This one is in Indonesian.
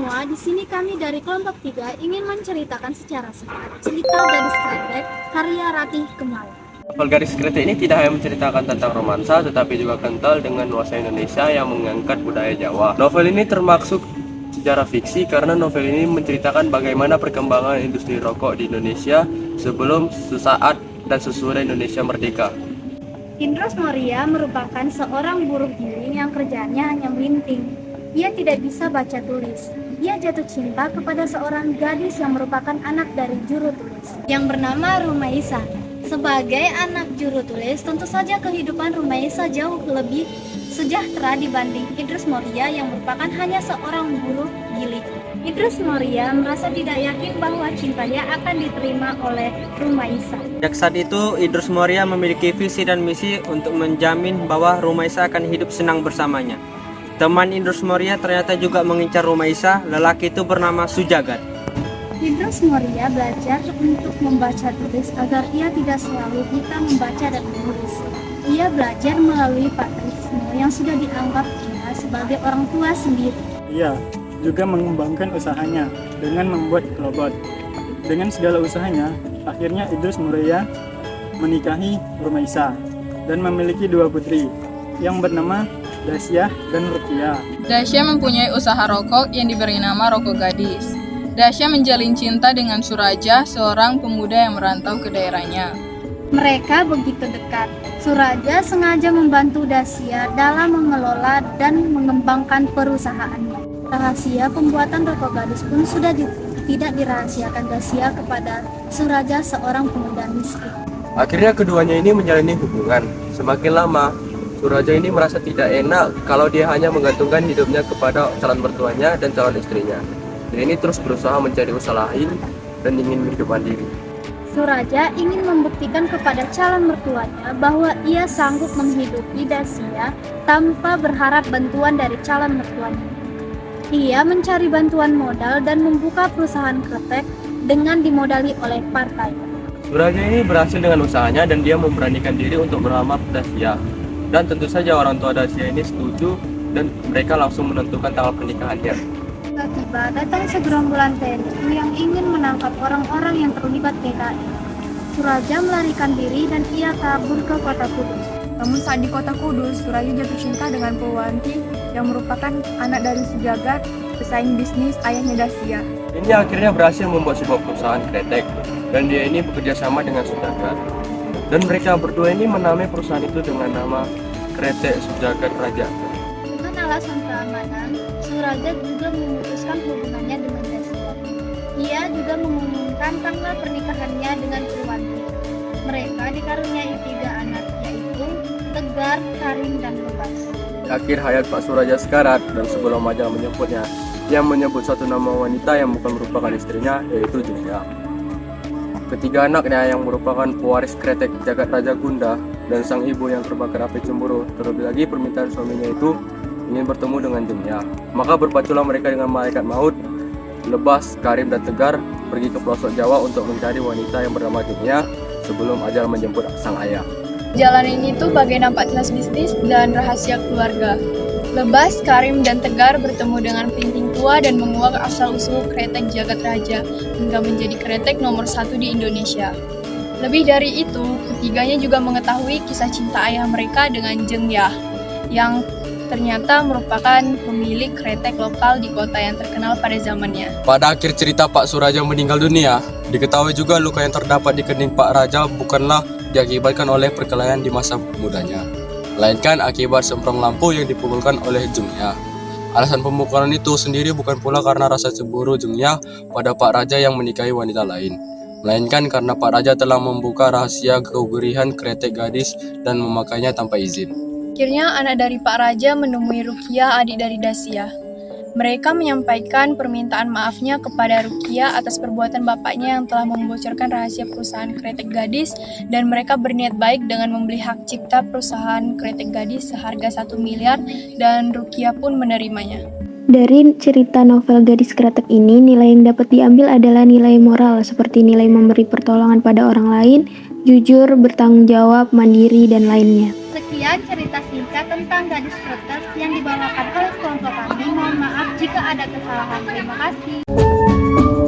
semua, di sini kami dari kelompok 3 ingin menceritakan secara singkat cerita Gadis Kretek karya Ratih Kemala. Novel Gadis Kretek ini tidak hanya menceritakan tentang romansa, tetapi juga kental dengan nuansa Indonesia yang mengangkat budaya Jawa. Novel ini termasuk sejarah fiksi karena novel ini menceritakan bagaimana perkembangan industri rokok di Indonesia sebelum, sesaat, dan sesudah Indonesia merdeka. Indros Moria merupakan seorang buruh giling yang kerjanya hanya melinting. Ia tidak bisa baca tulis. Ia jatuh cinta kepada seorang gadis yang merupakan anak dari juru tulis yang bernama Rumaisa. Sebagai anak juru tulis, tentu saja kehidupan Rumaisa jauh lebih sejahtera dibanding Idrus Moria yang merupakan hanya seorang buruh giling. Idrus Moria merasa tidak yakin bahwa cintanya akan diterima oleh Rumaisa. Sejak saat itu, Idrus Moria memiliki visi dan misi untuk menjamin bahwa Rumaisa akan hidup senang bersamanya. Teman Idrus Moria ternyata juga mengincar Rumaisa, lelaki itu bernama Sujagat. Idrus Moria belajar untuk membaca tulis agar ia tidak selalu buta membaca dan menulis. Ia belajar melalui Pak Trisno yang sudah dianggap dia sebagai orang tua sendiri. Ia juga mengembangkan usahanya dengan membuat kelobot. Dengan segala usahanya, akhirnya Idrus Moria menikahi Rumaisa dan memiliki 2 putri yang bernama Dasyah dan Rukia. Dasyah mempunyai usaha rokok yang diberi nama Rokok Gadis. Dasyah menjalin cinta dengan Suraja, seorang pemuda yang merantau ke daerahnya. Mereka begitu dekat. Suraja sengaja membantu Dasyah dalam mengelola dan mengembangkan perusahaannya. Rahasia pembuatan Rokok Gadis pun sudah tidak dirahasiakan Dasyah kepada Suraja, seorang pemuda miskin. Akhirnya keduanya ini menjalani hubungan. Semakin lama, Suraja ini merasa tidak enak kalau dia hanya menggantungkan hidupnya kepada calon mertuanya dan calon istrinya. Dia ini terus berusaha mencari usaha lain dan ingin hidup mandiri. Suraja ingin membuktikan kepada calon mertuanya bahwa ia sanggup menghidupi Dasyah tanpa berharap bantuan dari calon mertuanya. Ia mencari bantuan modal dan membuka perusahaan kretek dengan dimodali oleh partai. Suraja ini berhasil dengan usahanya dan dia memberanikan diri untuk melamar Dasyah. Dan tentu saja orang tua Dasyah ini setuju dan mereka langsung menentukan tanggal pernikahannya. Tiba-tiba datang segerombolan TNI yang ingin menangkap orang-orang yang terlibat PKI. Suraja melarikan diri dan ia kabur ke kota Kudus. Namun saat di kota Kudus, Suraja jatuh cinta dengan Pewanti yang merupakan anak dari Sujagat, pesaing bisnis ayahnya Dasyah. Ini akhirnya berhasil membuat sebuah perusahaan kretek dan dia ini bekerja sama dengan Sujagat. Dan mereka berdua ini menamai perusahaan itu dengan nama Kretek Sujagat Raja. Dengan alasan keamanan, Suraja juga memutuskan hubungannya dengan Dasyah. Ia juga mengumumkan tanggal pernikahannya dengan Purwanti. Mereka dikaruniai 3 anak, yaitu Tegar, Karim, dan Lebas. Di akhir hayat Pak Suraja sekarat dan sebelum ajal menjemputnya, ia menyebut satu nama wanita yang bukan merupakan istrinya, yaitu Jumya. Ketiga anaknya yang merupakan pewaris kretek Jagat Raja Gunda dan sang ibu yang terbakar api cemburu, terlebih lagi permintaan suaminya itu ingin bertemu dengan Jumya. Maka berpaculah mereka dengan malaikat maut, Lebas, Karim, dan Tegar pergi ke pelosok Jawa untuk mencari wanita yang bernama Jumya sebelum ajal menjemput sang ayah. Jalan ini tuh bagai nampak kelas bisnis dan rahasia keluarga. Lebas, Karim, dan Tegar bertemu dengan Pinting Tua dan menguak asal-usul kretek Jagat Raja hingga menjadi kretek nomor 1 di Indonesia. Lebih dari itu, ketiganya juga mengetahui kisah cinta ayah mereka dengan Jeng Yah, yang ternyata merupakan pemilik kretek lokal di kota yang terkenal pada zamannya. Pada akhir cerita Pak Suraja meninggal dunia, diketahui juga luka yang terdapat di kening Pak Raja bukanlah diakibatkan oleh perkelahian di masa mudanya, melainkan akibat semprong lampu yang dipukulkan oleh Jumya. Alasan pemukulan itu sendiri bukan pula karena rasa cemburu Jumya pada Pak Raja yang menikahi wanita lain, melainkan karena Pak Raja telah membuka rahasia kegurihan kretek gadis dan memakainya tanpa izin. Akhirnya anak dari Pak Raja menemui Rukia, adik dari Dasyah. Mereka menyampaikan permintaan maafnya kepada Rukia atas perbuatan bapaknya yang telah membocorkan rahasia perusahaan kretek gadis, dan mereka berniat baik dengan membeli hak cipta perusahaan kretek gadis seharga 1 miliar dan Rukia pun menerimanya. Dari cerita novel Gadis Kretek ini, nilai yang dapat diambil adalah nilai moral seperti nilai memberi pertolongan pada orang lain, jujur, bertanggung jawab, mandiri, dan lainnya. Sekian cerita singkat tentang gadis kretek yang dibawakan oleh kelompok kami. Mohon maaf jika ada kesalahan. Terima kasih.